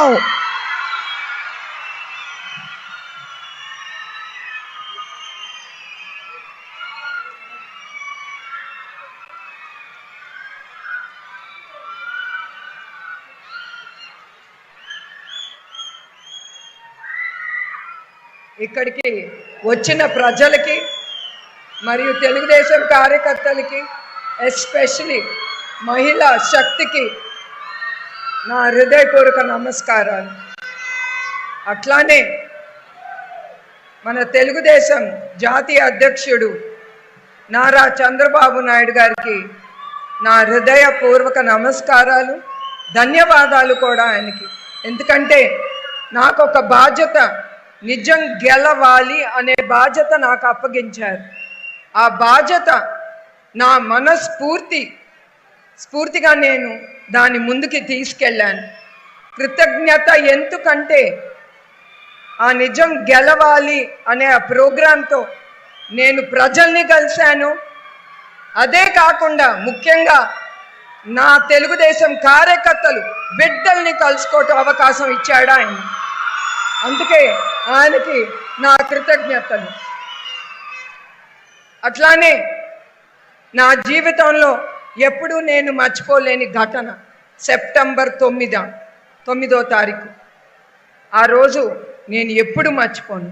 బచావ్. ఇక్కడికి వచ్చిన ప్రజలకి మరియు తెలుగుదేశం కార్యకర్తలకి, ఎస్పెషలీ మహిళా శక్తికి నా హృదయపూర్వక నమస్కారాలు. అట్లానే మన తెలుగుదేశం జాతీయ అధ్యక్షుడు నారా చంద్రబాబు నాయుడు గారికి నా హృదయపూర్వక నమస్కారాలు, ధన్యవాదాలు కూడా ఆయనకి. ఎందుకంటే నాకు ఒక బాధ్యత, నిజం గెలవాలి అనే బాధ్యత నాకు అప్పగించారు. ఆ బాధ్యత నా స్ఫూర్తిగా నేను దాన్ని ముందుకి తీసుకెళ్ళాను. కృతజ్ఞత ఎందుకంటే ఆ నిజం గెలవాలి అనే ఆ ప్రోగ్రాంతో నేను ప్రజల్ని కలిశాను. అదే కాకుండా ముఖ్యంగా నా తెలుగుదేశం కార్యకర్తలు బిడ్డల్ని కలుసుకోవటం అవకాశం ఇచ్చాడు ఆయన. అందుకే ఆయనకి నా కృతజ్ఞతలు. అట్లానే నా జీవితంలో ఎప్పుడూ నేను మర్చిపోలేని ఘటన సెప్టెంబర్ 9వ తారీఖు. ఆ రోజు నేను ఎప్పుడు మర్చిపోను.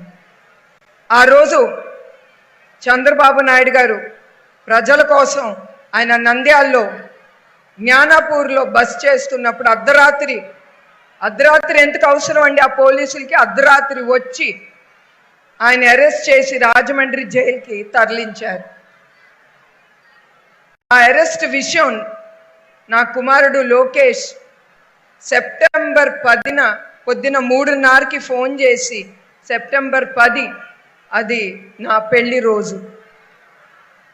ఆ రోజు చంద్రబాబు నాయుడు గారు ప్రజల కోసం ఆయన నంద్యాలలో జ్ఞానాపూర్లో బస్ చేస్తున్నప్పుడు అర్ధరాత్రి ఎందుకు అవసరం అండి ఆ పోలీసులకి? అర్ధరాత్రి వచ్చి ఆయన అరెస్ట్ చేసి రాజమండ్రి జైలుకి తరలించారు. ఆ అరెస్ట్ విషయం నా కుమారుడు లోకేష్ సెప్టెంబర్ 10న పొద్దున 3:30కి ఫోన్ చేసి, సెప్టెంబర్ 10 అది నా పెళ్లి రోజు.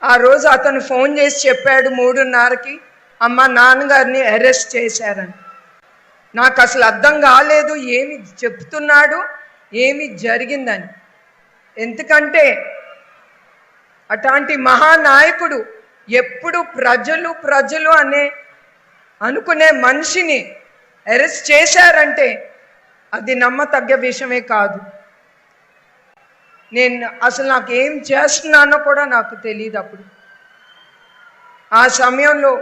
ఆ రోజు అతను ఫోన్ చేసి చెప్పాడు 3:30కి, అమ్మ నాన్నగారిని అరెస్ట్ చేశారని. నాకు అసలు అర్థం కాలేదు ఏమి చెప్తున్నాడు, ఏమి జరిగిందని. ఎందుకంటే అట్లాంటి మహానాయకుడు ఎప్పుడు ప్రజలు అనుకునే మనిషిని అరెస్ట్ చేశారంటే అది నమ్మతగ్గ విషయమే కాదు. నాకు ఏం చేస్తున్నానో కూడా నాకు తెలియదు. అప్పుడు ఆ సమయంలో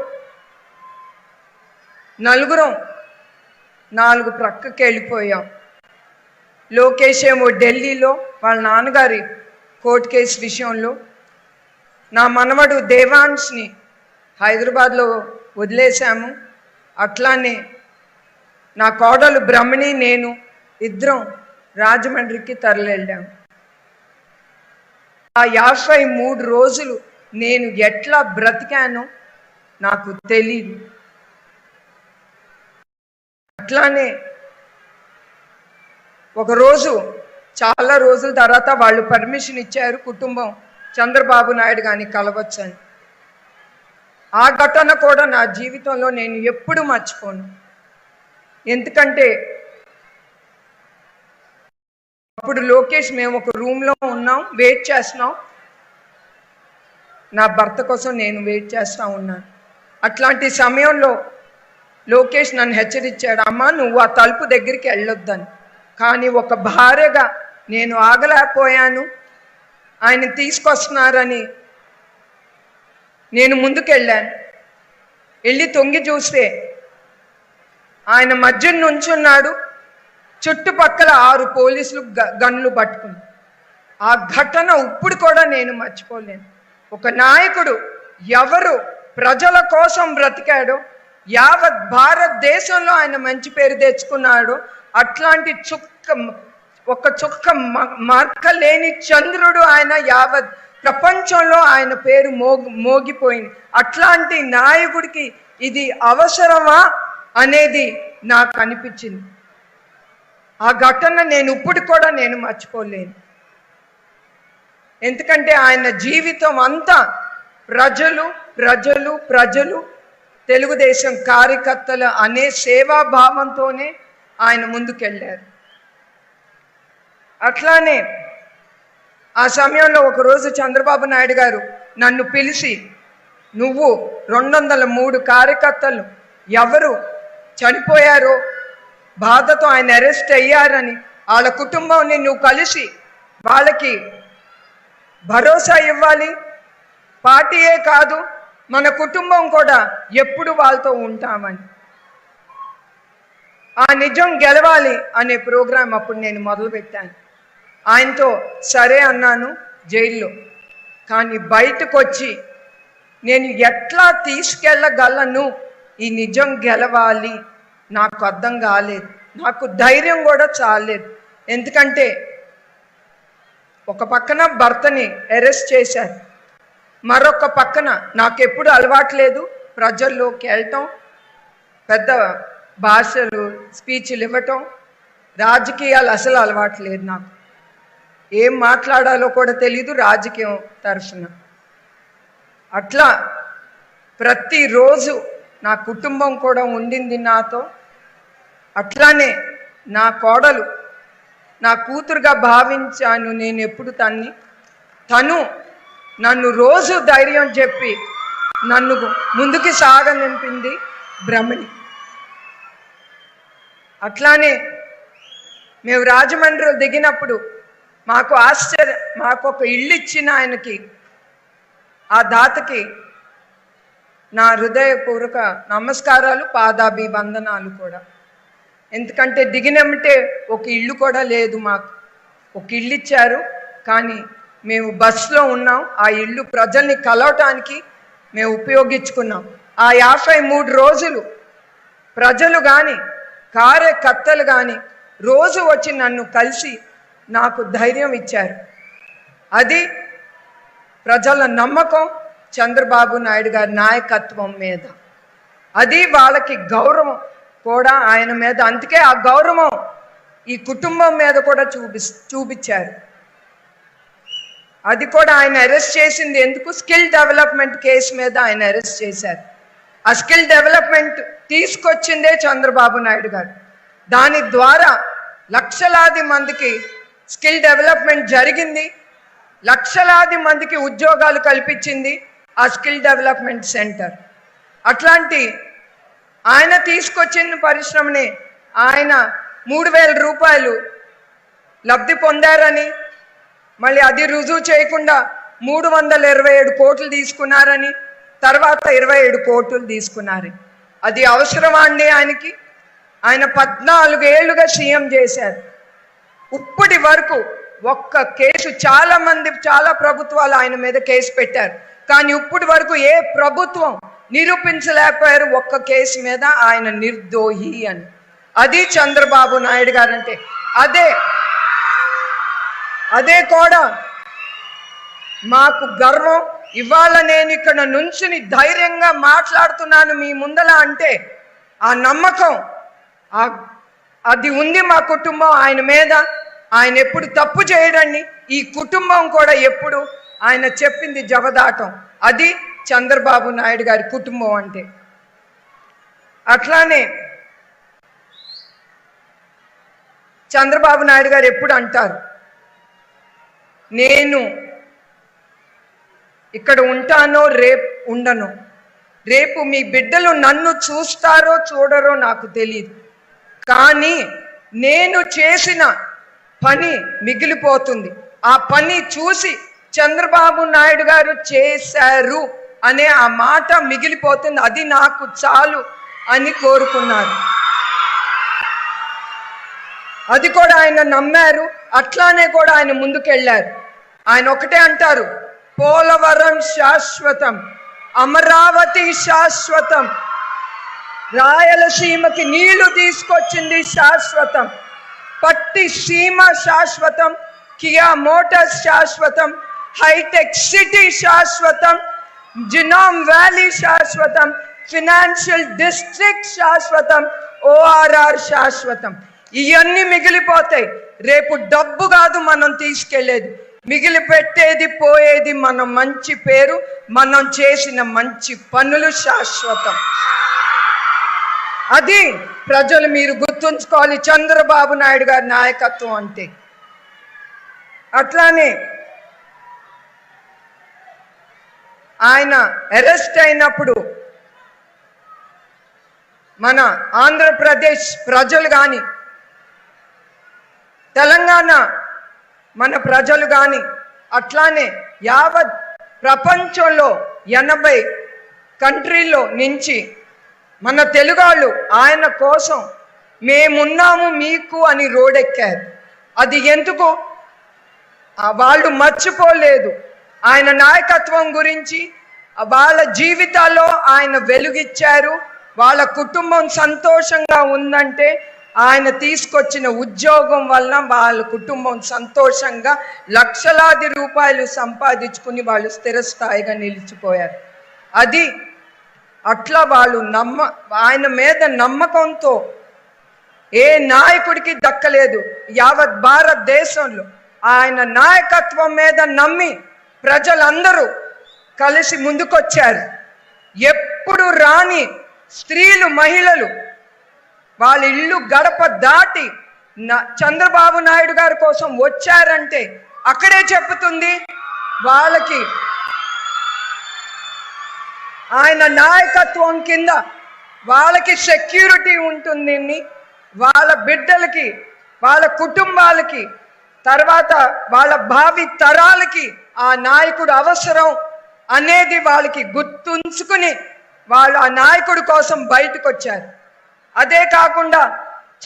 నలుగురం 4 ప్రక్కకి వెళ్ళిపోయాం. లోకేష్ ఏమో ఢిల్లీలో వాళ్ళ నాన్నగారి కోర్టు కేసు విషయంలో, నా మనవడు దేవాన్స్ని హైదరాబాద్లో వదిలేశాము. అట్లానే నా కోడలు బ్రహ్మణి నేను ఇద్దరం రాజమండ్రికి తరలివెళ్ళాము. ఆ 53 రోజులు నేను ఎట్లా బ్రతికానో నాకు తెలీదు. అట్లానే ఒకరోజు చాలా రోజుల తర్వాత వాళ్ళు పర్మిషన్ ఇచ్చారు, కుటుంబం చంద్రబాబు నాయుడు గారిని కలవచ్చని. ఆ ఘటన కూడా నా జీవితంలో నేను ఎప్పుడు మర్చిపోను. ఎందుకంటే అప్పుడు లోకేష్ మేము ఒక రూమ్లో ఉన్నాం, వెయిట్ చేస్తున్నాం. నా భర్త కోసం నేను వెయిట్ చేస్తూ ఉన్నాను. అట్లాంటి సమయంలో లోకేష్ నన్ను హెచ్చరించాడు, అమ్మ నువ్వు ఆ తలుపు దగ్గరికి వెళ్ళొద్దని. కానీ ఒక భార్యగా నేను ఆగలేకపోయాను. ఆయన తీసుకొస్తున్నారని నేను ముందుకెళ్ళాను. వెళ్ళి తొంగి చూస్తే ఆయన మధ్య నుంచున్నాడు, చుట్టుపక్కల 6 పోలీసులు గన్లు పట్టుకుని. ఆ ఘటన ఇప్పుడు కూడా నేను మర్చిపోలేను. ఒక నాయకుడు ఎవరు ప్రజల కోసం బ్రతికాడో, యావత్ భారతదేశంలో ఆయన మంచి పేరు తెచ్చుకున్నాడు. అట్లాంటి ఒక చుక్క మార్క లేని చంద్రుడు ఆయన. యావత్ ప్రపంచంలో ఆయన పేరు మోగిపోయింది. అట్లాంటి నాయకుడికి ఇది అవసరమా అనేది నాకు అనిపించింది. ఆ ఘటన నేను ఇప్పుడు కూడా నేను మర్చిపోలేను. ఎందుకంటే ఆయన జీవితం అంతా ప్రజలు తెలుగుదేశం కార్యకర్తలు అనే సేవాభావంతోనే ఆయన ముందుకెళ్ళారు. అట్లానే ఆ సమయంలో ఒకరోజు చంద్రబాబు నాయుడు గారు నన్ను పిలిచి, నువ్వు 203 కార్యకర్తలు ఎవరు చనిపోయారో బాధతో ఆయన అరెస్ట్ అయ్యారని వాళ్ళ కుటుంబాన్ని నువ్వు కలిసి వాళ్ళకి భరోసా ఇవ్వాలి. పార్టీయే కాదు, మన కుటుంబం కూడా ఎప్పుడు వాళ్ళతో ఉంటామని. ఆ నిజం గెలవాలి అనే ప్రోగ్రాం అప్పుడు నేను మొదలుపెట్టాను. ఆయనతో సరే అన్నాను జైల్లో. కానీ బయటకు వచ్చి నేను ఎట్లా తీసుకెళ్ళగలను, ఈ నిజం గెలవాలి, నాకు అర్థం కాలేదు. నాకు ధైర్యం కూడా చాలేదు. ఎందుకంటే ఒక పక్కన భర్తని అరెస్ట్ చేశారు, మరొక పక్కన నాకు ఎప్పుడు అలవాట్లేదు ప్రజల్లోకి వెళ్ళటం, పెద్ద భాషలు స్పీచ్లు ఇవ్వటం, రాజకీయాలు అసలు అలవాట్లేదు. నాకు ఏం మాట్లాడాలో కూడా తెలీదు రాజకీయం తరఫున. అట్లా ప్రతిరోజు నా కుటుంబం కూడా ఉండింది నాతో. అట్లానే నా కోడలు నా కూతురుగా భావించాను నేను ఎప్పుడు తన్ని. తను నన్ను రోజు ధైర్యం చెప్పి నన్ను ముందుకు సాగనింపింది బ్రహ్మణి. అట్లానే మేము రాజమండ్రిలో దిగినప్పుడు మాకు ఒక ఇల్లు ఇచ్చిన ఆయనకి, ఆ దాతకి నా హృదయపూర్వక నమస్కారాలు, పాదాభివందనాలు కూడా. ఎందుకంటే దిగినమ్మిటే ఒక ఇల్లు కూడా లేదు మాకు. ఒక ఇల్లు ఇచ్చారు, కానీ మేము బస్సులో ఉన్నాం. ఆ ఇల్లు ప్రజల్ని కలవటానికి మేము ఉపయోగించుకున్నాం. ఆ 53 రోజులు ప్రజలు కానీ కార్యకర్తలు కానీ రోజు వచ్చి నన్ను కలిసి నాకు ధైర్యం ఇచ్చారు. అది ప్రజల నమ్మకం చంద్రబాబు నాయుడు గారి నాయకత్వం మీద. అది వాళ్ళకి గౌరవం కూడా ఆయన మీద. అందుకే ఆ గౌరవం ఈ కుటుంబం మీద కూడా చూపించారు. అది కూడా ఆయన అరెస్ట్ చేసింది ఎందుకు? స్కిల్ డెవలప్మెంట్ కేసు మీద ఆయన అరెస్ట్ చేశారు. ఆ స్కిల్ డెవలప్మెంట్ తీసుకొచ్చిందే చంద్రబాబు నాయుడు గారు. దాని ద్వారా లక్షలాది మందికి స్కిల్ డెవలప్మెంట్ జరిగింది, లక్షలాది మందికి ఉద్యోగాలు కల్పించింది ఆ స్కిల్ డెవలప్మెంట్ సెంటర్. అట్లాంటి ఆయన తీసుకొచ్చిన పరిశ్రమని ఆయన 3000 రూపాయలు లబ్ధి పొందారని, మళ్ళీ అది రుజువు చేయకుండా 327 కోట్లు తీసుకున్నారని, తర్వాత 27 కోట్లు తీసుకున్నారు. అది అవసరమా అండి ఆయనకి? ఆయన 14 ఏళ్లుగా సీఎం చేశారు. ఇప్పటి వరకు ఒక్క కేసు, చాలా ప్రభుత్వాలు ఆయన మీద కేసు పెట్టారు, కానీ ఇప్పటి వరకు ఏ ప్రభుత్వం నిరూపించలేకపోయారు ఒక్క కేసు మీద ఆయన నిర్దోహి అని. అది చంద్రబాబు నాయుడు గారు అంటే. అదే కూడా మాకు గర్వం. ఇవాళ నేను ఇక్కడ నుంచుని ధైర్యంగా మాట్లాడుతున్నాను మీ ముందల అంటే ఆ నమ్మకం అది ఉంది మా కుటుంబం ఆయన మీద. ఆయన ఎప్పుడు తప్పు చేయడండి, ఈ కుటుంబం కూడా ఎప్పుడు ఆయన చెప్పింది జవదాటం. అది చంద్రబాబు నాయుడు గారి కుటుంబం అంటే. అట్లానే చంద్రబాబు నాయుడు గారు ఎప్పుడు అంటారు, నేను ఇక్కడ ఉంటానో రేపు ఉండను, రేపు మీ బిడ్డలు నన్ను చూస్తారో చూడరో నాకు తెలియదు, కానీ నేను చేసిన పని మిగిలిపోతుంది. ఆ పని చూసి చంద్రబాబు నాయుడు గారు చేశారు అనే ఆ మాట మిగిలిపోతుంది, అది నాకు చాలు అని కోరుకున్నారు. అది కూడా ఆయన నమ్మారు. అట్లానే కూడా ఆయన ముందుకెళ్ళారు. ఆయన ఒకటే అంటారు, పోలవరం శాశ్వతం, అమరావతి శాశ్వతం, రాయలసీమకి నీళ్లు తీసుకొచ్చింది శాశ్వతం, పట్టి సీమ శాశ్వతం, కియా మోటార్స్ శాశ్వతం, హైటెక్ సిటీ శాశ్వతం, జినామ్ వ్యాలీ శాశ్వతం, ఫినాన్షియల్ డిస్ట్రిక్ట్ శాశ్వతం, ఓఆర్ఆర్ శాశ్వతం. ఇవన్నీ మిగిలిపోతాయి. రేపు డబ్బు కాదు మనం తీసుకెళ్లేది, మిగిలిపెట్టేది పోయేది మన మంచి పేరు, మనం చేసిన మంచి పనులు శాశ్వతం. అది ప్రజలు మీరు గుర్తుంచుకోవాలి చంద్రబాబు నాయుడు గారి నాయకత్వం అంటే. అట్లానే ఆయన అరెస్ట్ అయినప్పుడు మన ఆంధ్రప్రదేశ్ ప్రజలు కానీ, తెలంగాణ మన ప్రజలు కానీ, అట్లానే యావత్ ప్రపంచంలో 80 కంట్రీల్లో నుంచి మన తెలుగాళ్ళు ఆయన కోసం మేమున్నాము మీకు అని రోడెక్కారు. అది ఎందుకు? వాళ్ళు మర్చిపోలేదు ఆయన నాయకత్వం గురించి. వాళ్ళ జీవితాల్లో ఆయన వెలుగిచ్చారు. వాళ్ళ కుటుంబం సంతోషంగా ఉందంటే ఆయన తీసుకొచ్చిన ఉద్యోగం వలన వాళ్ళ కుటుంబం సంతోషంగా లక్షలాది రూపాయలు సంపాదించుకుని వాళ్ళు స్థిరస్థాయిగా నిలిచిపోయారు. అది అట్లా వాళ్ళు ఆయన మీద నమ్మకంతో ఏ నాయకుడికి దక్కలేదు. యావత్ భారతదేశంలో ఆయన నాయకత్వం మీద నమ్మి ప్రజలందరూ కలిసి ముందుకొచ్చారు. ఎప్పుడు రాని స్త్రీలు, మహిళలు వాళ్ళ ఇల్లు గడప దాటి చంద్రబాబు నాయుడు గారి కోసం వచ్చారంటే అక్కడే చెప్పుతుంది వాళ్ళకి ఆయన నాయకత్వం కింద వాళ్ళకి సెక్యూరిటీ ఉంటుంది. వాళ్ళ బిడ్డలకి, వాళ్ళ కుటుంబాలకి, తర్వాత వాళ్ళ భావి తరాలకి ఆ నాయకుడు అవసరం అనేది వాళ్ళకి గుర్తుంచుకుని వాళ్ళు ఆ నాయకుడి కోసం బయటకు వచ్చారు. అదే కాకుండా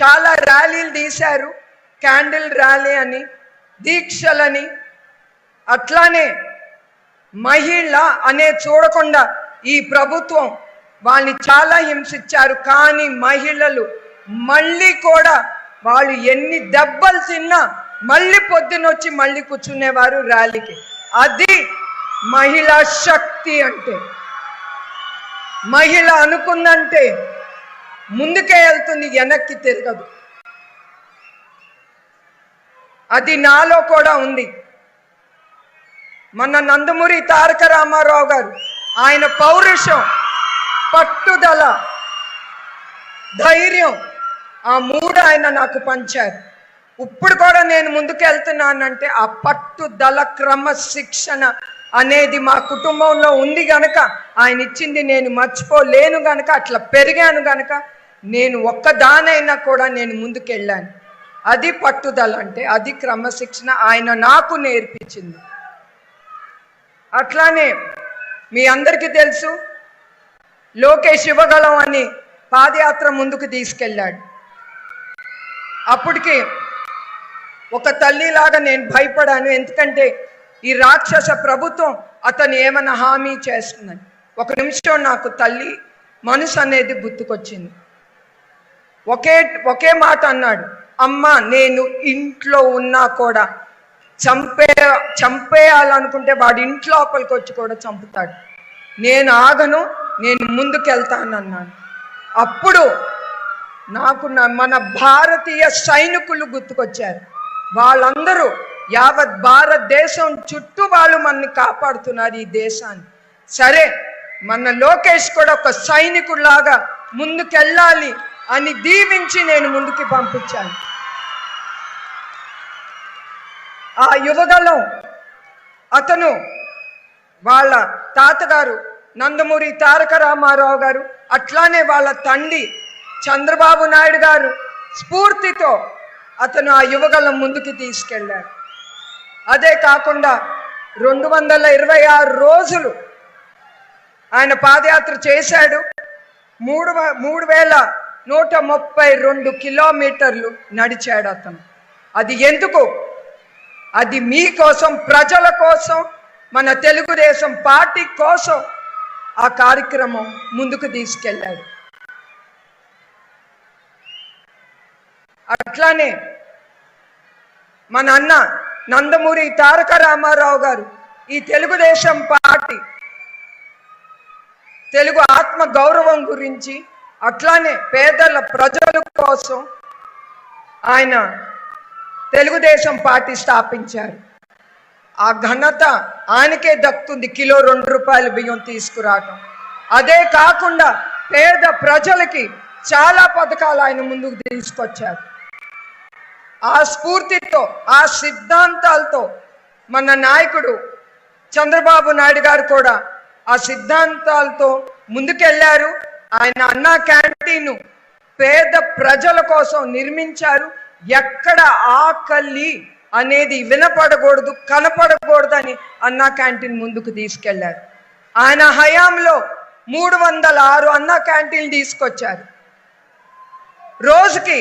చాలా ర్యాలీలు తీశారు, క్యాండిల్ ర్యాలీ అని, దీక్షలని. అట్లానే మహిళ అనే చూడకుండా ఈ ప్రభుత్వం వాళ్ళని చాలా హింసించారు. కానీ మహిళలు మళ్ళీ కూడా వాళ్ళు ఎన్ని దెబ్బలు తిన్నా మళ్ళీ పొద్దునొచ్చి మళ్ళీ కూర్చునేవారు ర్యాలీకి. అది మహిళా శక్తి అంటే. మహిళ అనుకుందంటే ముందుకే వెళ్తుంది, వెనక్కి తిరగదు. అది నాలో కూడా ఉంది. మన నందమూరి తారక రామారావు గారు ఆయన పౌరుషం, పట్టుదల, ధైర్యం ఆ 3 ఆయన నాకు పంచారు. ఇప్పుడు కూడా నేను ముందుకు వెళ్తున్నానంటే ఆ పట్టుదల, క్రమశిక్షణ అనేది మా కుటుంబంలో ఉంది గనక, ఆయన ఇచ్చింది నేను మర్చిపోలేను గనక, అట్లా పెరిగాను గనక నేను ఒక్కదానైనా కూడా నేను ముందుకెళ్ళాను. అది పట్టుదల అంటే, అది క్రమశిక్షణ ఆయన నాకు నేర్పించింది. అట్లానే మీ అందరికీ తెలుసు లోకేష్ యువగళం అని పాదయాత్ర ముందుకు తీసుకెళ్ళాడు. అప్పటికి ఒక తల్లిలాగా నేను భయపడాను. ఎందుకంటే ఈ రాక్షస ప్రభుత్వం అతను ఏమైనా హామీ చేస్తుందని. ఒక నిమిషం నాకు తల్లి మనసు అనేది గుర్తుకొచ్చింది. ఒకే మాట అన్నాడు, అమ్మ నేను ఇంట్లో ఉన్నా కూడా చంపేయాలనుకుంటే వాడు ఇంట్లో లోపలికి వచ్చి కూడా చంపుతాడు, నేను ఆగను, నేను ముందుకెళ్తాను అన్నాను. అప్పుడు నాకు మన భారతీయ సైనికులు గుర్తుకొచ్చారు. వాళ్ళందరూ యావత్ భారతదేశం చుట్టూ వాళ్ళు మనల్ని కాపాడుతున్నారు, ఈ దేశాన్ని. సరే, మన లోకేష్ కూడా ఒక సైనికుడిలాగా ముందుకెళ్ళాలి అని దీవించి నేను ముందుకి పంపించాను. ఆ యువగలం అతను వాళ్ళ తాతగారు నందమూరి తారక రామారావు గారు, అట్లానే వాళ్ళ తండ్రి చంద్రబాబు నాయుడు గారు స్ఫూర్తితో అతను ఆ యువగలం ముందుకు తీసుకెళ్ళాడు. అదే కాకుండా 226 రోజులు ఆయన పాదయాత్ర చేశాడు. 3132 కిలోమీటర్లు నడిచాడు అతను. అది ఎందుకు? అది మీకోసం, ప్రజల కోసం, మన తెలుగుదేశం పార్టీ కోసం ఆ కార్యక్రమం ముందుకు తీసుకెళ్ళాడు. అట్లానే మన అన్న నందమూరి తారక రామారావు గారు ఈ తెలుగుదేశం పార్టీ, తెలుగు ఆత్మ గౌరవం గురించి, అట్లానే పేదల ప్రజల కోసం ఆయన తెలుగుదేశం పార్టీ స్థాపించారు. ఆ ఘనత ఆయనకే దక్కుతుంది, కిలో 2 రూపాయల బియ్యం తీసుకురావటం. అదే కాకుండా పేద ప్రజలకి చాలా పథకాలు ఆయన ముందుకు తీసుకొచ్చారు. ఆ స్ఫూర్తితో, ఆ సిద్ధాంతాలతో మన నాయకుడు చంద్రబాబు నాయుడు గారు కూడా ఆ సిద్ధాంతాలతో ముందుకెళ్ళారు. ఆయన అన్నా క్యాంటీన్ పేద ప్రజల కోసం నిర్మించారు. ఎక్కడ ఆకలి అనేది వినపడకూడదు, కనపడకూడదు అని అన్నా క్యాంటీన్ ముందుకు తీసుకెళ్లారు. ఆయన హయాంలో 306 అన్నా క్యాంటీన్లు తీసుకొచ్చారు. రోజుకి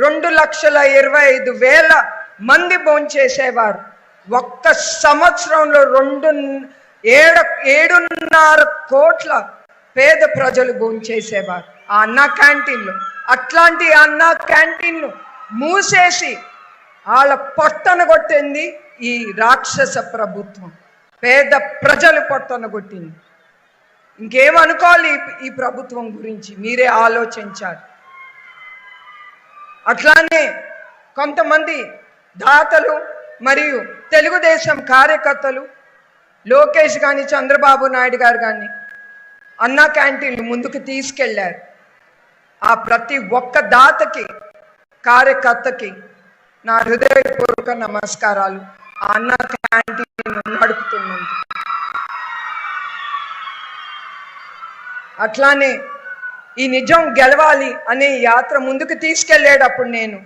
2,25,000 మంది భోంచేసేవారు. ఒక్క సంవత్సరంలో 7.5 కోట్ల పేద ప్రజలు భోంచేసేవారు ఆ అన్నా క్యాంటీన్లో. అట్లాంటి అన్నా క్యాంటీన్లు మూసేసి వాళ్ళ పొట్టన కొట్టింది ఈ రాక్షస ప్రభుత్వం. పేద ప్రజలు పొట్టన కొట్టింది. ఇంకేమనుకోవాలి ఈ ప్రభుత్వం గురించి మీరే ఆలోచించాలి. అట్లానే కొంతమంది దాతలు మరియు తెలుగుదేశం కార్యకర్తలు లోకేష్ కానీ చంద్రబాబు నాయుడు గారు కానీ అన్నా క్యాంటీన్లు ముందుకు తీసుకెళ్లారు. ఆ ప్రతి ఒక్క దాతకి కార్యకర్తకి నా హృదయపూర్వక నమస్కారాలు. ఆ అన్నా క్యాంటీన్ నడుపుతున్నందుకు. అట్లానే ఈ నిజం గెలవాలి అనే యాత్ర ముందుకు తీసుకెళ్లేటప్పుడు నేను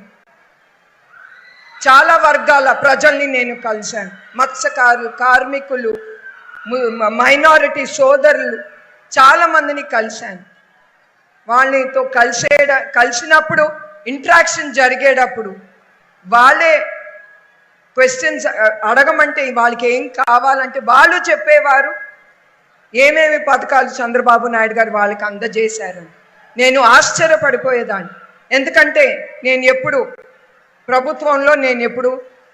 చాలా వర్గాల ప్రజల్ని నేను కలిశాను. మత్స్యకారులు, కార్మికులు, మైనారిటీ సోదరులు చాలా మందిని కలిశాను. వాళ్ళతో కలిసినప్పుడు ఇంట్రాక్షన్ జరిగేటప్పుడు వాళ్ళే క్వశ్చన్స్ అడగమంటే వాళ్ళకి ఏం కావాలంటే వాళ్ళు చెప్పేవారు ఏమేమి పథకాలు చంద్రబాబు నాయుడు గారు వాళ్ళకి అందజేశారని. నేను ఆశ్చర్యపడిపోయేదాన్ని. ఎందుకంటే నేను ఎప్పుడు ప్రభుత్వంలో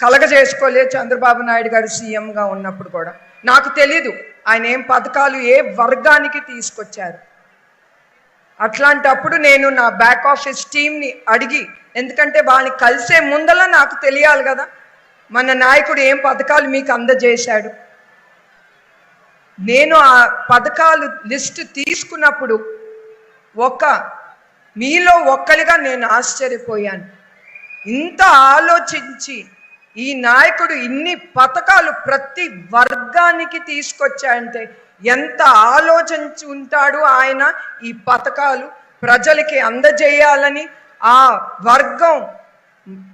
కలగజేసుకోలేదు. చంద్రబాబు నాయుడు గారు సీఎంగా ఉన్నప్పుడు కూడా నాకు తెలీదు ఆయన ఏం పథకాలు ఏ వర్గానికి తీసుకొచ్చారు. అట్లాంటప్పుడు నేను నా బ్యాక్ ఆఫీస్ టీమ్ని అడిగి, ఎందుకంటే వాళ్ళని కలిసే ముందల నాకు తెలియాలి కదా మన నాయకుడు ఏం పథకాలు మీకు అందజేశాడు. నేను ఆ పథకాలు లిస్టు తీసుకున్నప్పుడు మీలో ఒక్కరిగా నేను ఆశ్చర్యపోయాను. ఇంత ఆలోచించి ఈ నాయకుడు ఇన్ని పథకాలు ప్రతి వర్గానికి తీసుకొచ్చాయంటే ఎంత ఆలోచించి ఉంటాడు ఆయన. ఈ పథకాలు ప్రజలకి అందజేయాలని, ఆ వర్గం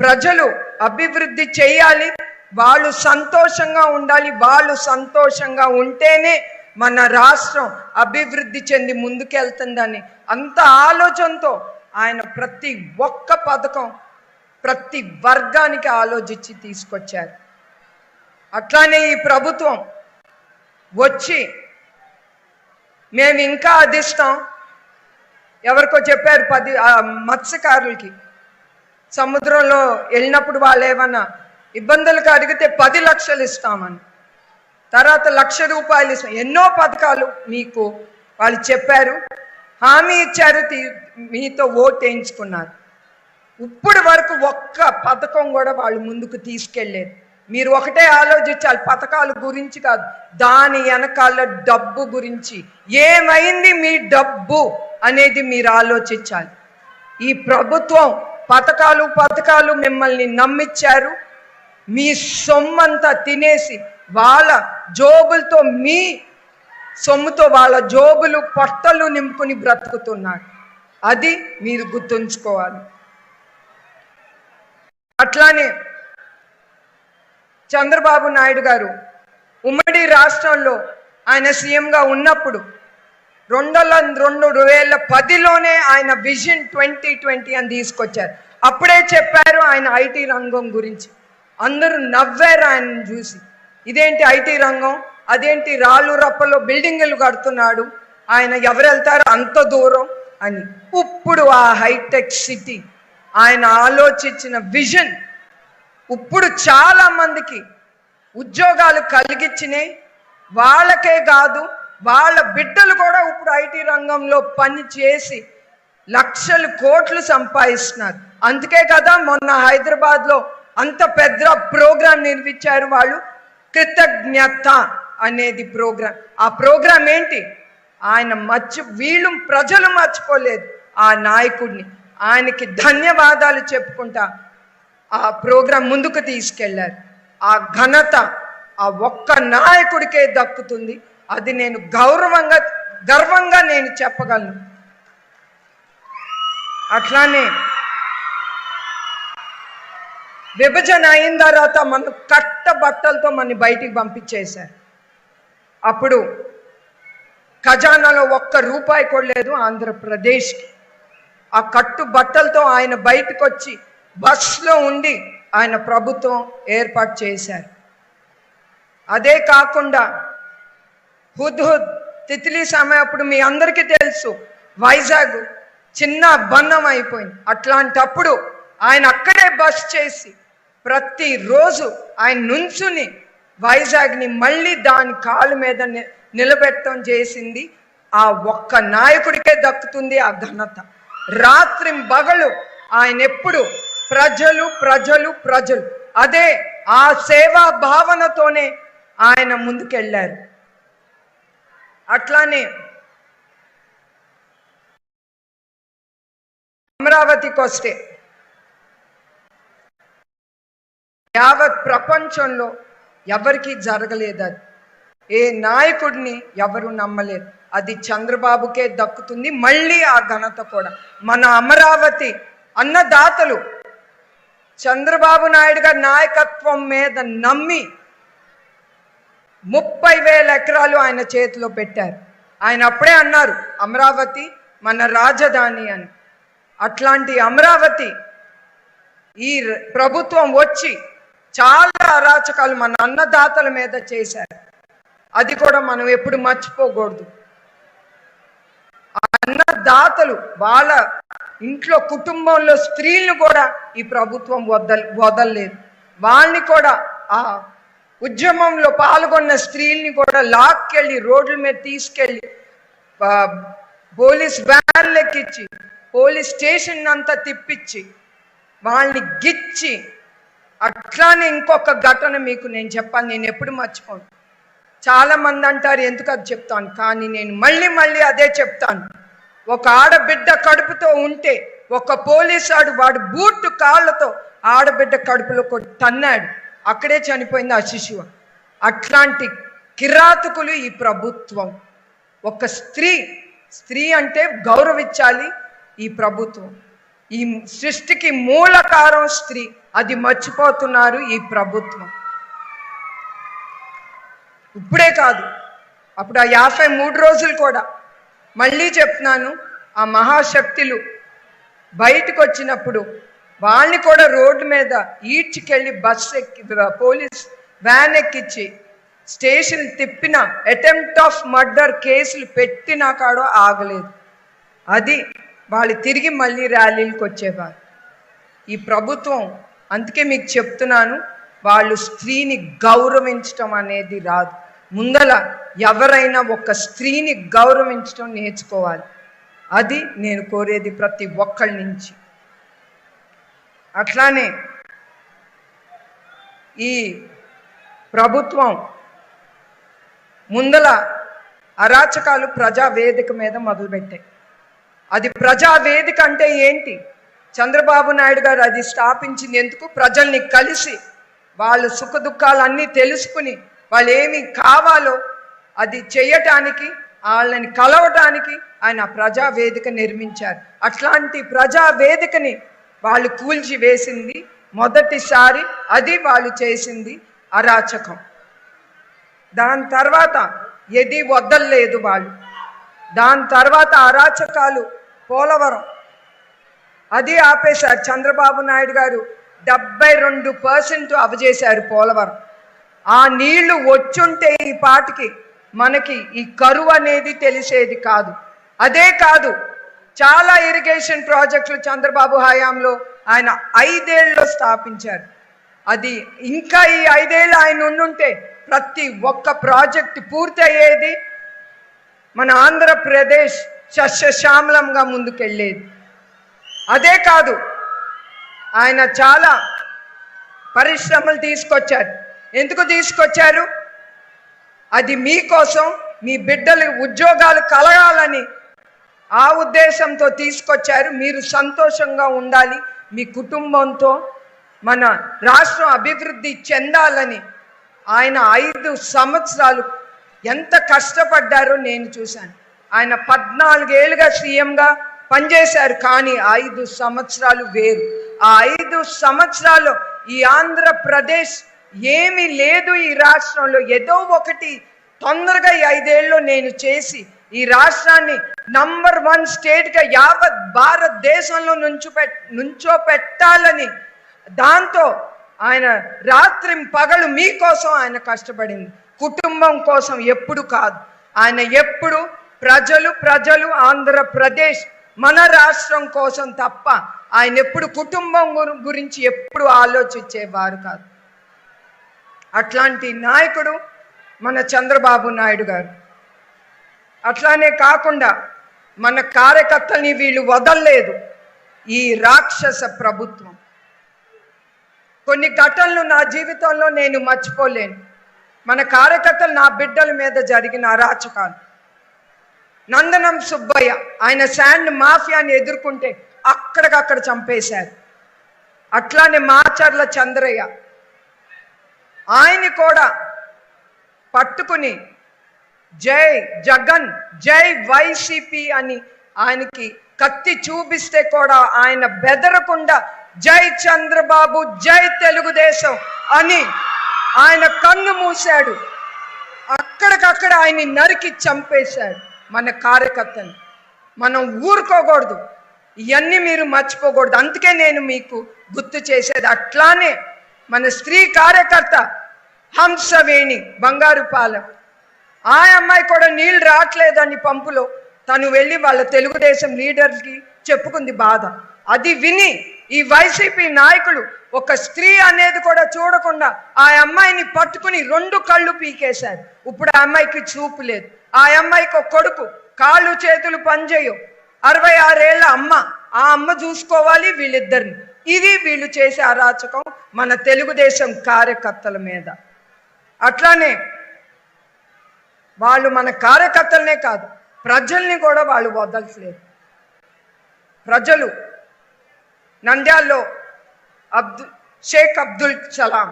ప్రజలు అభివృద్ధి చేయాలి, వాళ్ళు సంతోషంగా ఉండాలి. వాళ్ళు సంతోషంగా ఉంటేనే మన రాష్ట్రం అభివృద్ధి చెంది ముందుకెళ్తుందని అంత ఆలోచనతో ఆయన ప్రతి ఒక్క పథకం ప్రతి వర్గానికి ఆలోచించి తీసుకొచ్చారు. అట్లానే ఈ ప్రభుత్వం వచ్చి మేము ఇంకా అదిస్తాం. ఎవరికో చెప్పారు 10 మత్స్యకారులకి సముద్రంలో వెళ్ళినప్పుడు వాళ్ళు ఏమన్నా ఇబ్బందులకు అడిగితే 10 లక్షలు ఇస్తామని, తర్వాత 1,00,000 రూపాయలు ఇస్తాం. ఎన్నో పథకాలు మీకు వాళ్ళు చెప్పారు, హామీ ఇచ్చారు, మీతో ఓటు వేయించుకున్నారు. ఇప్పుడు వరకు ఒక్క పథకం కూడా వాళ్ళు ముందుకు తీసుకెళ్ళలేదు. మీరు ఒకటే ఆలోచించాలి, పథకాల గురించి కాదు, దాని వెనకాల డబ్బు గురించి. ఏమైంది మీ డబ్బు అనేది మీరు ఆలోచించాలి. ఈ ప్రభుత్వం పథకాలు మిమ్మల్ని నమ్మించారు. మీ సొమ్మంతా తినేసి వాళ్ళ జోబులతో, మీ సొమ్ముతో వాళ్ళ జోబులు పొట్టలు నింపుకుని బ్రతుకుతున్నారు. అది మీరు గుర్తుంచుకోవాలి. అట్లానే చంద్రబాబు నాయుడు గారు ఉమ్మడి రాష్ట్రంలో ఆయన సీఎంగా ఉన్నప్పుడు 2010లోనే ఆయన విజన్ 2020 అని తీసుకొచ్చారు. అప్పుడే చెప్పారు ఆయన ఐటీ రంగం గురించి. అందరూ నవ్వారు ఆయనను చూసి. ఇదేంటి ఐటీ రంగం, అదేంటి రాళ్ళు రప్పలో బిల్డింగులు కడుతున్నాడు ఆయన, ఎవరు వెళ్తారు అంత దూరం అని. ఇప్పుడు ఆ హైటెక్ సిటీ ఆయన ఆలోచించిన విజన్ ఇప్పుడు చాలా మందికి ఉద్యోగాలు కలిగించినాయి. వాళ్ళకే కాదు, వాళ్ళ బిడ్డలు కూడా ఇప్పుడు ఐటీ రంగంలో పని చేసి లక్షలు కోట్లు సంపాదిస్తున్నారు. అందుకే కదా మొన్న హైదరాబాద్లో అంత పెద్ద ప్రోగ్రాం నిర్మించారు వాళ్ళు, కృతజ్ఞత అనేది ప్రోగ్రాం. ఆ ప్రోగ్రాం ఏంటి, ఆయన వీళ్ళు ప్రజలు మర్చిపోలేదు ఆ నాయకుడిని. ఆయనకి ధన్యవాదాలు చెప్పుకుంటా ఆ ప్రోగ్రాం ముందుకు తీసుకెళ్లారు. ఆ ఘనత ఆ ఒక్క నాయకుడికే దక్కుతుంది. అది నేను గర్వంగా నేను చెప్పగలను. అట్లానే విభజన అయిన తర్వాత మన కట్టబట్టలతో మన బయటికి పంపించేశారు. అప్పుడు ఖజానాలో ఒక్క రూపాయి కూడా లేదు ఆంధ్రప్రదేశ్కి. ఆ కట్టుబట్టలతో ఆయన బయటకు వచ్చి బస్సులో ఉండి ఆయన ప్రభుత్వం ఏర్పాటు చేశారు. అదే కాకుండా హుద్హుద్ తిత్లీ సమయం అప్పుడు మీ అందరికీ తెలుసు వైజాగ్ చిన్న బంధం అయిపోయింది. అట్లాంటప్పుడు ఆయన అక్కడే బస్ చేసి ప్రతిరోజు ఆయన నుంచుని వైజాగ్ని మళ్ళీ దాని కాలు మీద నిలబెట్టడం చేసింది ఆ ఒక్క నాయకుడికే దక్కుతుంది ఆ ఘనత. రాత్రి పగలు ఆయన ఎప్పుడు ప్రజలు ప్రజలు ప్రజలు, అదే ఆ సేవా భావనతోనే ఆయన ముందుకెళ్ళారు. అట్లానే అమరావతికి వస్తే యావత్ ప్రపంచంలో ఎవరికి జరగలేదు. అది ఏ నాయకుడిని ఎవరు నమ్మలేదు. అది చంద్రబాబుకే దక్కుతుంది. మళ్ళీ ఆ ఘనత కూడా మన అమరావతి అన్నదాతలు చంద్రబాబు నాయుడు గారి నాయకత్వం మీద నమ్మి 30,000 ఎకరాలు ఆయన చేతిలో పెట్టారు. ఆయన అప్పుడే అన్నారు అమరావతి మన రాజధాని అని. అట్లాంటి అమరావతి ఈ ప్రభుత్వం వచ్చి చాలా అరాచకాలు మన అన్నదాతల మీద చేశారు. అది కూడా మనం ఎప్పుడు మర్చిపోకూడదు. అన్నదాతలు వాళ్ళ ఇంట్లో కుటుంబంలో స్త్రీలను కూడా ఈ ప్రభుత్వం వదలలేదు. వాళ్ళని కూడా ఆ ఉద్యమంలో పాల్గొన్న స్త్రీల్ని కూడా లాక్కెళ్ళి రోడ్ల మీద తీసుకెళ్ళి పోలీస్ వ్యాన్లు ఎక్కించి పోలీస్ స్టేషన్ అంతా తిప్పించి వాళ్ళని గిచ్చి. అట్లానే ఇంకొక ఘటన మీకు నేను చెప్పాను, నేను ఎప్పుడు మర్చిపోను. చాలా మంది అంటారు ఎందుకు అది చెప్తాను, కానీ నేను మళ్ళీ అదే చెప్తాను. ఒక ఆడబిడ్డ కడుపుతో ఉంటే ఒక పోలీసాడు వాడు బూటు కాళ్ళతో ఆడబిడ్డ కడుపులో తన్నాడు, అక్కడే చనిపోయింది ఆ శిశువు. అట్లాంటి కిరాతకులు ఈ ప్రభుత్వం. ఒక స్త్రీ అంటే గౌరవించాలి ఈ ప్రభుత్వం. ఈ సృష్టికి మూలకారం స్త్రీ, అది మర్చిపోతున్నారు ఈ ప్రభుత్వం. ఇప్పుడే కాదు, అప్పుడు ఆ 53 రోజులు కూడా మళ్ళీ చెప్తున్నాను, ఆ మహాశక్తులు బయటకు వచ్చినప్పుడు వాళ్ళని కూడా రోడ్డు మీద ఈడ్చుకెళ్ళి బస్సు ఎక్కి పోలీస్ వ్యాన్ ఎక్కించి స్టేషన్ తిప్పిన అటెంప్ట్ ఆఫ్ మర్డర్ కేసులు పెట్టినా కాడో ఆగలేదు. అది వాళ్ళు తిరిగి మళ్ళీ ర్యాలీలకు వచ్చేవారు. ఈ ప్రభుత్వం అందుకే మీకు చెప్తున్నాను, వాళ్ళు స్త్రీని గౌరవించటం అనేది రాదు. ముందల ఎవరైనా ఒక స్త్రీని గౌరవించటం నేర్చుకోవాలి. అది నేను కోరేది ప్రతి ఒక్కళ్ళ నుంచి. అట్లానే ఈ ప్రభుత్వం ముందల అరాచకాలు ప్రజావేదిక మీద మొదలుపెట్టాయి. అది ప్రజావేదిక అంటే ఏంటి? చంద్రబాబు నాయుడు గారు అది స్థాపించింది ఎందుకు? ప్రజల్ని కలిసి వాళ్ళ సుఖ దుఃఖాలన్నీ తెలుసుకుని వాళ్ళు ఏమి కావాలో అది చేయటానికి, వాళ్ళని కలవటానికి ఆయన ప్రజావేదిక నిర్మించారు. అట్లాంటి ప్రజావేదికని వాళ్ళు కూల్చి వేసింది మొదటిసారి. అది వాళ్ళు చేసింది అరాచకం. దాని తర్వాత ఏది వదలలేదు వాళ్ళు. దాని తర్వాత అరాచకాలు పోలవరం అది ఆపేశారు. చంద్రబాబు నాయుడు గారు 72% అవజేశారు పోలవరం. ఆ నీళ్లు వచ్చుంటే ఈ పాటికి మనకి ఈ కరువు అనేది తెలిసేది కాదు. అదే కాదు, చాలా ఇరిగేషన్ ప్రాజెక్టులు చంద్రబాబు హయాంలో ఆయన 5 ఏళ్ళలో స్థాపించారు. అది ఇంకా ఈ 5 ఏళ్ళు ఆయన ఉండుంటే ప్రతి ఒక్క ప్రాజెక్టు పూర్తి అయ్యేది, మన ఆంధ్రప్రదేశ్ సస్యశ్యామలంగా ముందుకెళ్ళేది. అదే కాదు, ఆయన చాలా పరిశ్రమలు తీసుకొచ్చారు. ఎందుకు తీసుకొచ్చారు? అది మీకోసం, మీ బిడ్డలు ఉద్యోగాలు కలగాలని ఆ ఉద్దేశంతో తీసుకొచ్చారు. మీరు సంతోషంగా ఉండాలి, మీ కుటుంబంతో మన రాష్ట్రం అభివృద్ధి చెందాలని ఆయన 5 సంవత్సరాలు ఎంత కష్టపడ్డారో నేను చూశాను. ఆయన 14 ఏళ్ళుగా సీఎంగా పనిచేశారు. కానీ 5 సంవత్సరాలు వేరు. ఆ 5 సంవత్సరాలు ఈ ఆంధ్రప్రదేశ్ ఏమీ లేదు. ఈ రాష్ట్రంలో ఏదో ఒకటి తొందరగా ఈ 5 ఏళ్ళలో నేను చేసి ఈ రాష్ట్రాన్ని నంబర్ 1 స్టేట్గా యావత్ భారతదేశంలో నుంచో పెట్టాలని దాంతో ఆయన రాత్రి పగలు మీకోసం ఆయన కష్టపడింది. కుటుంబం కోసం ఎప్పుడు కాదు. ఆయన ఎప్పుడు ప్రజలు ఆంధ్రప్రదేశ్ మన రాష్ట్రం కోసం తప్ప ఆయన ఎప్పుడు కుటుంబం గురించి ఎప్పుడు ఆలోచించేవారు కాదు. అట్లాంటి నాయకుడు మన చంద్రబాబు నాయుడు గారు. అట్లానే కాకుండా మన కార్యకర్తల్ని వీళ్ళు వదలలేదు. ఈ రాక్షస ప్రభుత్వం కొన్ని ఘటనలు నా జీవితంలో నేను మర్చిపోలేను. మన కార్యకర్తలు నా బిడ్డల మీద జరిగిన అరాచకాలు. నందనం సుబ్బయ్య ఆయన శాండ్ మాఫియాని ఎదుర్కొంటే అక్కడికక్కడ చంపేశారు. అట్లానే మాచర్ల చంద్రయ్య ఆయన్ని కూడా పట్టుకుని జై జగన్ జై వైసీపీ అని ఆయనకి కత్తి చూపిస్తే కూడా ఆయన బెదరకుండా జై చంద్రబాబు జై తెలుగుదేశం అని ఆయన కన్ను మూశాడు. అక్కడికక్కడ ఆయన్ని నరికి చంపేశాడు. మన కార్యకర్తలు మనం ఊరుకోకూడదు. ఇవన్నీ మీరు మర్చిపోకూడదు. అందుకే నేను మీకు గుర్తు చేసేది. అట్లానే మన స్త్రీ కార్యకర్త హంసవేణి బంగారుపాలెం ఆ అమ్మాయి కూడా నీళ్ళు రావట్లేదని పంపులో తను వెళ్ళి వాళ్ళ తెలుగుదేశం లీడర్కి చెప్పుకుంది బాధ. అది విని ఈ వైసీపీ నాయకులు ఒక స్త్రీ అనేది కూడా చూడకుండా ఆ అమ్మాయిని పట్టుకుని 2 కళ్ళు పీకేశారు. ఇప్పుడు ఆ అమ్మాయికి చూపు లేదు. ఆ అమ్మాయికి ఒక కొడుకు, కాళ్ళు చేతులు పనిచేయవు. 66 ఏళ్ళ అమ్మ. ఆ అమ్మ చూసుకోవాలి వీళ్ళిద్దరిని. ఇది వీళ్ళు చేసే అరాచకం మన తెలుగుదేశం కార్యకర్తల మీద. అట్లానే వాళ్ళు మన కార్యకర్తలనే కాదు ప్రజల్ని కూడా వాళ్ళు వదలట్లేదు. ప్రజలు నంద్యాల్లో షేక్ అబ్దుల్ సలాం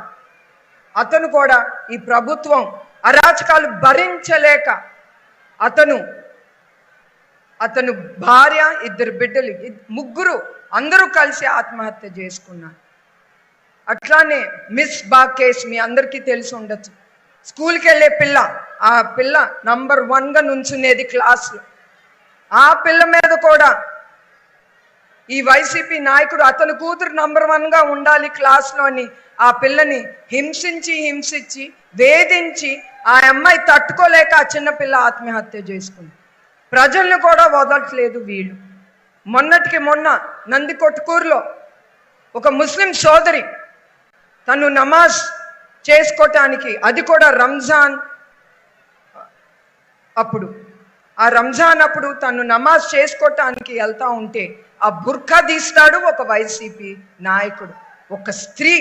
అతను కూడా ఈ ప్రభుత్వం అరాచకాలు భరించలేక అతను భార్య 2 బిడ్డలు 3 అందరూ కలిసి ఆత్మహత్య చేసుకున్నారు. అట్లానే మిస్ బా కేసు మీ అందరికీ తెలిసి ఉండొచ్చు. స్కూల్కి వెళ్ళే పిల్ల, ఆ పిల్ల నంబర్ 1గా నుంచునేది క్లాస్లో. ఆ పిల్ల మీద కూడా ఈ వైసీపీ నాయకుడు అతని కూతురు నంబర్ 1గా ఉండాలి క్లాస్లో అని ఆ పిల్లని హింసించి వేధించి ఆ అమ్మాయి తట్టుకోలేక ఆ చిన్నపిల్ల ఆత్మహత్య చేసుకుంది. ప్రజల్ని కూడా వదలట్లేదు వీళ్ళు. మొన్నటికి మొన్న నందికొట్కూరులో ఒక ముస్లిం సోదరి తను నమాజ్ చేసుకోవటానికి, అది కూడా రంజాన్ అప్పుడు, ఆ రంజాన్ అప్పుడు తను నమాజ్ చేసుకోవటానికి వెళ్తా ఉంటే ఆ బుర్ఖా తీస్తాడు ఒక వైసీపీ నాయకుడు. ఒక స్త్రీ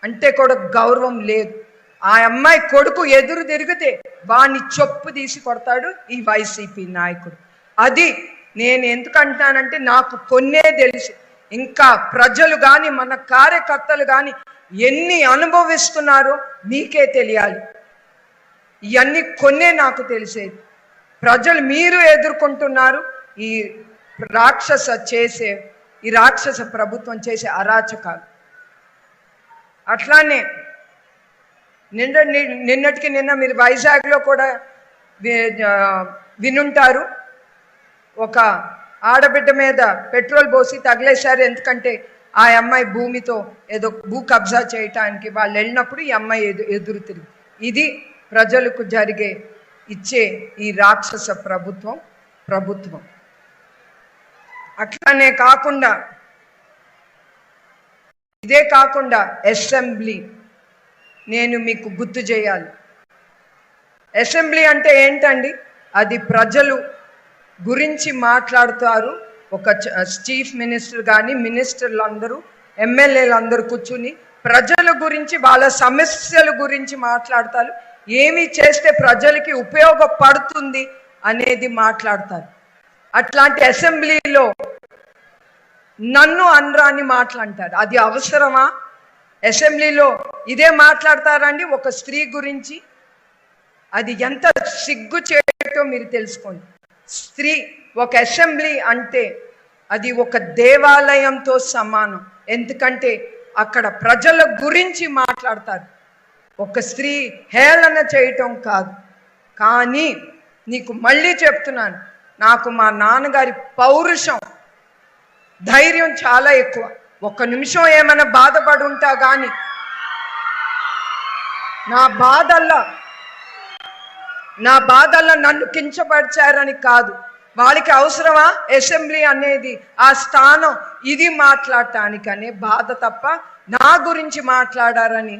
అంటే కూడా గౌరవం లేదు. ఆ అమ్మాయి కొడుకు ఎదురు తిరిగితే వాణ్ణి చొప్పు తీసి కొడతాడు ఈ వైసీపీ నాయకుడు. అది నేను ఎందుకంటానంటే నాకు కొన్నే తెలుసు. ఇంకా ప్రజలు కానీ మన కార్యకర్తలు కానీ ఎన్ని అనుభవిస్తున్నారో మీకే తెలియాలి. ఇవన్నీ కొన్నే నాకు తెలిసేది. ప్రజలు మీరు ఎదుర్కొంటున్నారు ఈ రాక్షస ప్రభుత్వం చేసే అరాచకాలు. అట్లానే నిన్నటికి నిన్న మీరు వైజాగ్లో కూడా వినుంటారు. ఒక ఆడబిడ్డ మీద పెట్రోల్ పోసి తగిలేశారు. ఎందుకంటే ఆ అమ్మాయి భూమితో ఏదో భూ కబ్జా చేయటానికి వాళ్ళు వెళ్ళినప్పుడు ఈ అమ్మాయి ఎదురు తిరిగి. ఇది ప్రజలకు ఇచ్చే ఈ రాక్షస ప్రభుత్వం. అట్లానే కాకుండా ఇదే కాకుండా అసెంబ్లీ నేను మీకు గుర్తు చేయాలి. అసెంబ్లీ అంటే ఏంటండి? అది ప్రజలు గురించి మాట్లాడుతారు. ఒక చీఫ్ మినిస్టర్ కానీ మినిస్టర్లు అందరూ ఎమ్మెల్యేలు అందరూ కూర్చుని ప్రజల గురించి వాళ్ళ సమస్యల గురించి మాట్లాడతారు. ఏమి చేస్తే ప్రజలకి ఉపయోగపడుతుంది అనేది మాట్లాడతారు. అట్లాంటి అసెంబ్లీలో నన్ను అనరాని మాట్లాడతారు. అది అవసరమా? అసెంబ్లీలో ఇదే మాట్లాడతారండి ఒక స్త్రీ గురించి? అది ఎంత సిగ్గు చేయటో మీరు తెలుసుకోండి. స్త్రీ ఒక అసెంబ్లీ అంటే అది ఒక దేవాలయంతో సమానం. ఎందుకంటే అక్కడ ప్రజల గురించి మాట్లాడతారు, ఒక స్త్రీ హేళన చేయటం కాదు. కానీ నీకు మళ్ళీ చెప్తున్నాను, నాకు మా నాన్నగారి పౌరుషం, ధైర్యం చాలా ఎక్కువ. ఒక్క నిమిషం ఏమైనా బాధపడి ఉంటా కానీ నా బాధల్లో నన్ను కించపరిచారని కాదు. వాళ్ళకి అవసరమా అసెంబ్లీ అనేది, ఆ స్థానం ఇది మాట్లాడటానికనే బాధ తప్ప నా గురించి మాట్లాడారని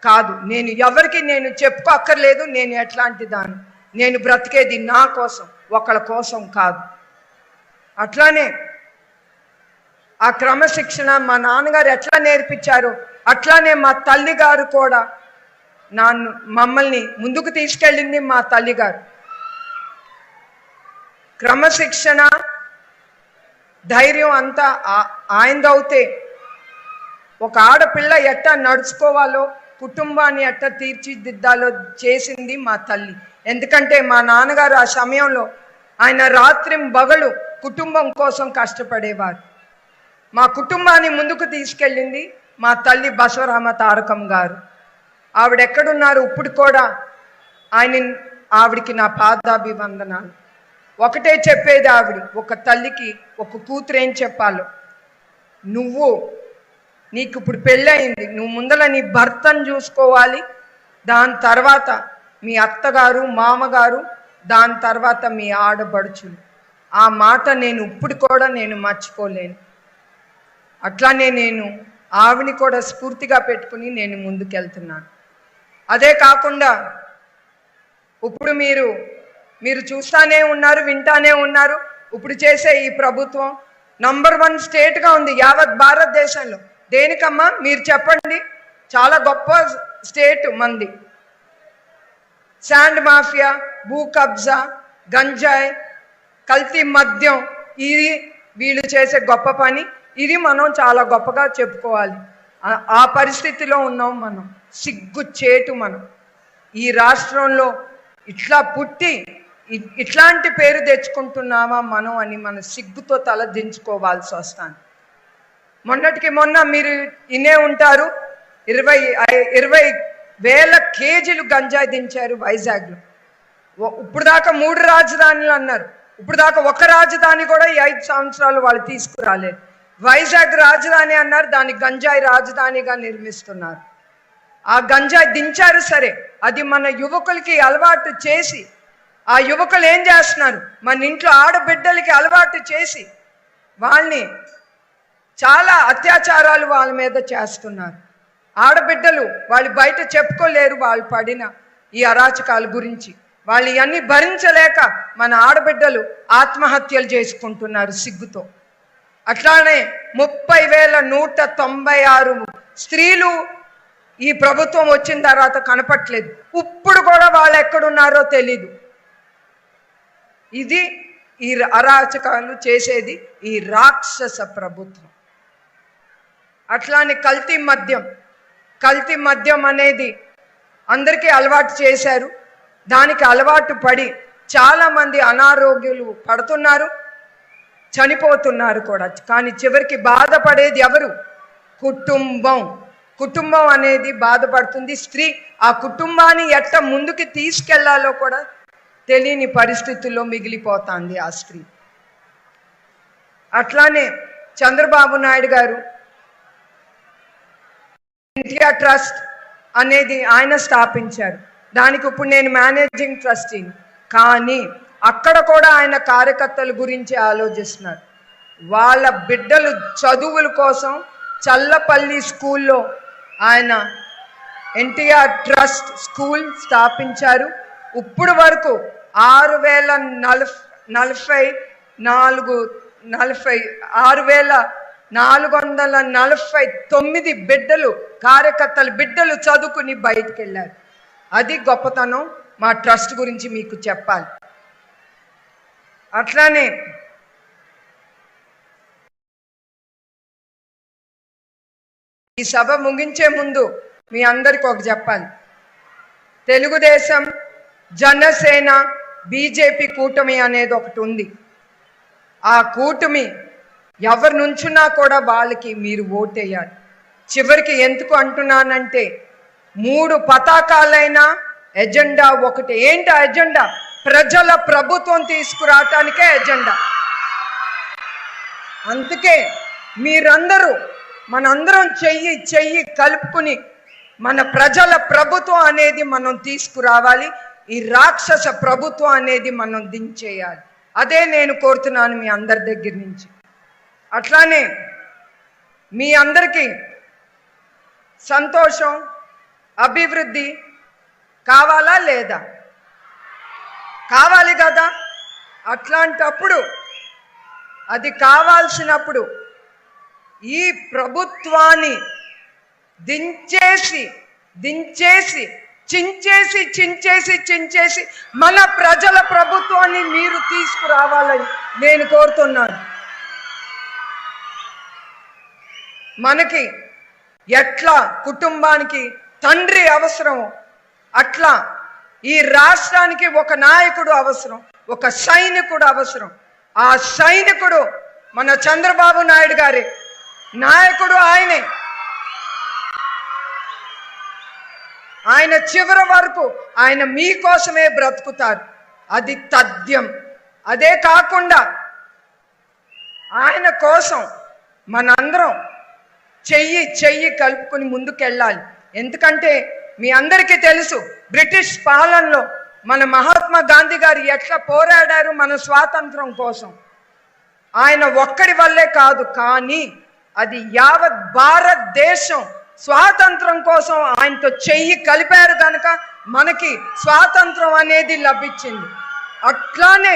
కాదు. నేను ఎవరికి నేను చెప్పుకోక్కర్లేదు నేను ఎట్లాంటి దాన్ని. నేను బ్రతికేది నా కోసం, ఒకళ్ళ కోసం కాదు. అట్లానే ఆ క్రమశిక్షణ మా నాన్నగారు ఎట్లా నేర్పించారో అట్లానే మా తల్లిగారు కూడా మమ్మల్ని ముందుకు తీసుకెళ్ళింది మా తల్లిగారు. క్రమశిక్షణ, ధైర్యం అంతా ఆయనదవుతే ఒక ఆడపిల్ల ఎట్టా నడుచుకోవాలో, కుటుంబాన్ని ఎట్టా తీర్చిదిద్దాలో చేసింది మా తల్లి. ఎందుకంటే మా నాన్నగారు ఆ సమయంలో ఆయన రాత్రింబగలు కుటుంబం కోసం కష్టపడేవారు. మా కుటుంబాన్ని ముందుకు తీసుకెళ్ళింది మా తల్లి బసవరామ తారకం గారు. ఆవిడెక్కడున్నారు ఇప్పుడు కూడా ఆవిడికి నా పాదాభివందనాలు. ఒకటే చెప్పేది ఆవిడ, ఒక తల్లికి ఒక కూతురు ఏం చెప్పాలో, నీకు ఇప్పుడు పెళ్ళయింది, నువ్వు ముందర నీ భర్తను చూసుకోవాలి, దాని తర్వాత మీ అత్తగారు మామగారు, దాని తర్వాత మీ ఆడబడుచులు. ఆ మాట నేను ఇప్పుడు కూడా మర్చిపోలేను. అట్లానే నేను ఆవిని కూడా స్ఫూర్తిగా పెట్టుకుని నేను ముందుకెళ్తున్నాను. అదే కాకుండా ఇప్పుడు మీరు చూస్తానే ఉన్నారు, వింటానే ఉన్నారు. ఇప్పుడు చేసే ఈ ప్రభుత్వం నంబర్ 1 స్టేట్గా ఉంది యావత్ భారతదేశంలో. దేనికమ్మా మీరు చెప్పండి? చాలా గొప్ప స్టేట్ మంది. శాండ్ మాఫియా, భూ కబ్జా, గంజాయి, కల్తీ మద్యం, ఇది వీళ్ళు చేసే గొప్ప పని. ఇది మనం చాలా గొప్పగా చెప్పుకోవాలి. ఆ పరిస్థితిలో ఉన్నాం మనం. సిగ్గుచేటు మనం ఈ రాష్ట్రంలో ఇట్లా పుట్టి ఇట్లాంటి పేరు తెచ్చుకుంటున్నామా మనం అని మన సిగ్గుతో తల దించుకోవాల్సి వస్తాను. మొన్నటికి మొన్న మీరు ఇనే ఉంటారు, 20,000 కేజీలు గంజాయి దించారు వైజాగ్లో. ఇప్పుడు దాకా 3 రాజధానులు అన్నారు. ఇప్పుడు దాకా ఒక రాజధాని కూడా ఈ 5 సంవత్సరాలు వాళ్ళు తీసుకురాలేదు. వైజాగ్ రాజధాని అన్నారు, దాన్ని గంజాయి రాజధానిగా నిర్మిస్తున్నారు. ఆ గంజాయి దించారు సరే, అది మన యువకులకి అలవాటు చేసి, ఆ యువకులు ఏం చేస్తున్నారు, మన ఇంట్లో ఆడబిడ్డలకి అలవాటు చేసి వాళ్ళని చాలా అత్యాచారాలు వాళ్ళ మీద చేస్తున్నారు. ఆడబిడ్డలు వాళ్ళు బయట చెప్పుకోలేరు వాళ్ళు పడిన ఈ అరాచకాల గురించి. వాళ్ళు ఇవన్నీ భరించలేక మన ఆడబిడ్డలు ఆత్మహత్యలు చేసుకుంటున్నారు సిగ్గుతో. అట్లానే 30,196 స్త్రీలు ఈ ప్రభుత్వం వచ్చిన తర్వాత కనపట్లేదు. ఇప్పుడు కూడా వాళ్ళు ఎక్కడున్నారో తెలీదు. ఇది ఈ అరాచకాలు చేసేది ఈ రాక్షస ప్రభుత్వం. అట్లానే కల్తీ మద్యం అనేది అందరికీ అలవాటు చేశారు. దానికి అలవాటు పడి చాలామంది అనారోగ్యాలు పడుతున్నారు, చనిపోతున్నారు కూడా. కానీ చివరికి బాధపడేది ఎవరు? కుటుంబం అనేది బాధపడుతుంది. స్త్రీ ఆ కుటుంబాన్ని ఎట్ట ముందుకు తీసుకెళ్లాలో కూడా తెలియని పరిస్థితుల్లో మిగిలిపోతుంది ఆ స్త్రీ. అట్లానే చంద్రబాబు నాయుడు గారు ఇండియా ట్రస్ట్ అనేది ఆయన స్థాపించారు. దానికి ఇప్పుడు నేను మేనేజింగ్ ట్రస్టీని. కానీ అక్కడ కూడా ఆయన కార్యకర్తల గురించి ఆలోచిస్తున్నారు. వాళ్ళ బిడ్డలు చదువుల కోసం చల్లపల్లి స్కూల్లో ఆయన ఎన్టీఆర్ ట్రస్ట్ స్కూల్ స్థాపించారు. ఇప్పుడు వరకు 6,449 బిడ్డలు, కార్యకర్తల బిడ్డలు చదువుకుని బయటికి వెళ్ళారు. అది గొప్పతనం. మా ట్రస్ట్ గురించి మీకు చెప్పాలి. అట్లానే ఈ సభ ముగించే ముందు మీ అందరికి ఒక చెప్పాలి. తెలుగుదేశం, జనసేన, బీజేపీ కూటమి అనేది ఒకటి ఉంది. ఆ కూటమి ఎవరు నుంచున్నా కూడా వాళ్ళకి మీరు ఓటేయాలి. చివరికి ఎందుకు అంటున్నానంటే 3 పతాకాలైనా ఎజెండా ఒకటి. ఏంటి ఆ ఎజెండా? ప్రజల ప్రభుత్వం తీసుకురావటానికే ఎజెండా. అందుకే మీరందరూ మనందరం చెయ్యి కలుపుకుని మన ప్రజల ప్రభుత్వం అనేది మనం తీసుకురావాలి. ఈ రాక్షస ప్రభుత్వం అనేది మనం దించేయాలి. అదే నేను కోరుతున్నాను మీ అందరి దగ్గర నుంచి. అట్లానే మీ అందరికీ సంతోషం, అభివృద్ధి కావాలా లేదా? కావాలి కదా. అట్లాంటప్పుడు అది కావాల్సినప్పుడు ఈ ప్రభుత్వాన్ని దించేసి చించేసి మన ప్రజల ప్రభుత్వాన్ని మీరు తీసుకురావాలని నేను కోరుతున్నాను. మనకి ఎట్లా కుటుంబానికి తండ్రి అవసరమో అట్లా ఈ రాష్ట్రానికి ఒక నాయకుడు అవసరం, ఒక సైనికుడు అవసరం. ఆ సైనికుడు మన చంద్రబాబు నాయుడు గారే. నాయకుడు ఆయనే. ఆయన చివరి వరకు ఆయన మీకోసమే బ్రతుకుతారు. అది తథ్యం. అదే కాకుండా ఆయన కోసం మనందరం చెయ్యి కలుపుకొని ముందుకెళ్ళాలి. ఎందుకంటే మీ అందరికీ తెలుసు, బ్రిటిష్ పాలనలో మన మహాత్మా గాంధీ గారు ఎట్లా పోరాడారు మన స్వాతంత్రం కోసం. ఆయన ఒక్కడి వల్లే కాదు, కానీ అది యావత్ భారతదేశం స్వాతంత్రం కోసం ఆయనతో చెయ్యి కలిపారు కనుక మనకి స్వాతంత్రం అనేది లభించింది. అట్లానే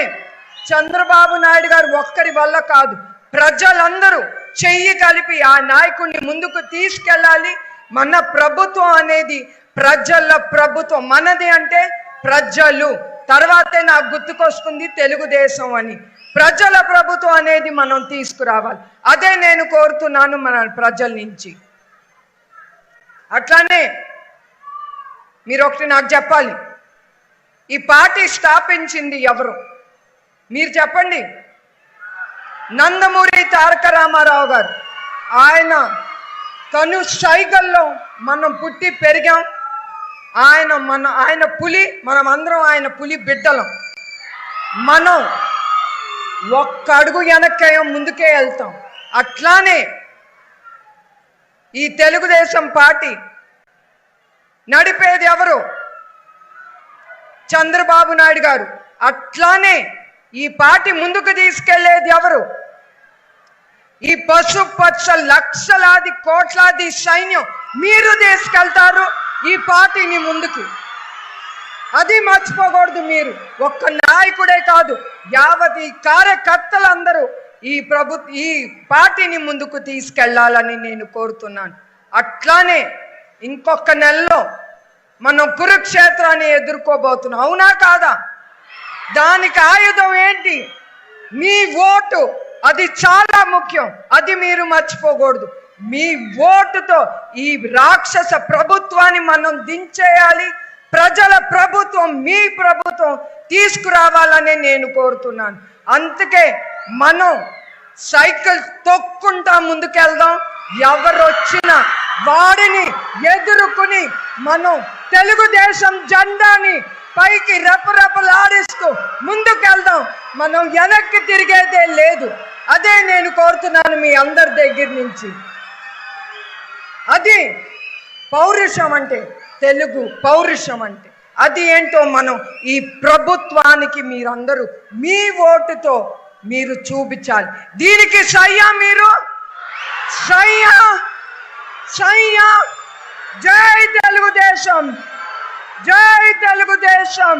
చంద్రబాబు నాయుడు గారు ఒక్కరి వల్ల కాదు, ప్రజలందరూ చెయ్యి కలిపి ఆ నాయకుడిని ముందుకు తీసుకెళ్ళాలి. మన ప్రభుత్వం అనేది ప్రజల ప్రభుత్వం. మనది అంటే ప్రజలు. తర్వాతే నాకు గుర్తుకొస్తుంది తెలుగుదేశం అని. ప్రజల ప్రభుత్వం అనేది మనం తీసుకురావాలి. అదే నేను కోరుతున్నాను మన ప్రజల నుంచి. అట్లానే మీరు ఒకటి నాకు చెప్పాలి, ఈ పార్టీ స్థాపించింది ఎవరు? మీరు చెప్పండి. నందమూరి తారక రామారావు గారు. ఆయన కను సైగల్లో మనం పుట్టి పెరిగాం. ఆయన పులి, మనం అందరం ఆయన పులి బిడ్డలం. మనం ఒక్క అడుగు వెనక్కి ముందుకే వెళ్తాం. అట్లానే ఈ తెలుగుదేశం పార్టీ నడిపేది ఎవరు? చంద్రబాబు నాయుడు గారు. అట్లానే ఈ పార్టీ ముందుకు తీసుకెళ్లేది ఎవరు? ఈ పశుపక్ష లక్షలాది కోట్లాది సైన్యం మీరు తీసుకెళ్తారు ఈ పార్టీని ముందుకు. అది మర్చిపోకూడదు. మీరు ఒక్క నాయకుడే కాదు, యావత్ ఈ కార్యకర్తలందరూ ఈ పార్టీని ముందుకు తీసుకెళ్లాలని నేను కోరుతున్నాను. అట్లానే ఇంకొక నెలలో మనం కురుక్షేత్రాన్ని ఎదుర్కోబోతున్నాం. అవునా కాదా? దానికి ఆయుధం ఏంటి? మీ ఓటు. అది చాలా ముఖ్యం. అది మీరు మర్చిపోకూడదు. మీ ఓటుతో ఈ రాక్షస ప్రభుత్వాన్ని మనం దించేయాలి. ప్రజల ప్రభుత్వం, మీ ప్రభుత్వం తీసుకురావాలని నేను కోరుతున్నాను. అందుకే మనం సైకిల్ తొక్కుంటా ముందుకెళ్దాం. ఎవరొచ్చినా వాడిని ఎదుర్కొని మనం తెలుగుదేశం జెండాని పైకి రెపరెపలాడిస్తూ ముందుకెళ్దాం. మనం వెనక్కి తిరిగేదే లేదు. అదే నేను కోరుతున్నాను మీ అందరి దగ్గర నుంచి. అది పౌరుషం అంటే, తెలుగు పౌరుషం అంటే అది ఏంటో మనం ఈ ప్రభుత్వానికి మీరందరూ మీ ఓటుతో మీరు చూపించాలి. దీనికి సయ్యా మీరు? సయ్యా సయ్యా. జై తెలుగుదేశం, జై తెలుగుదేశం.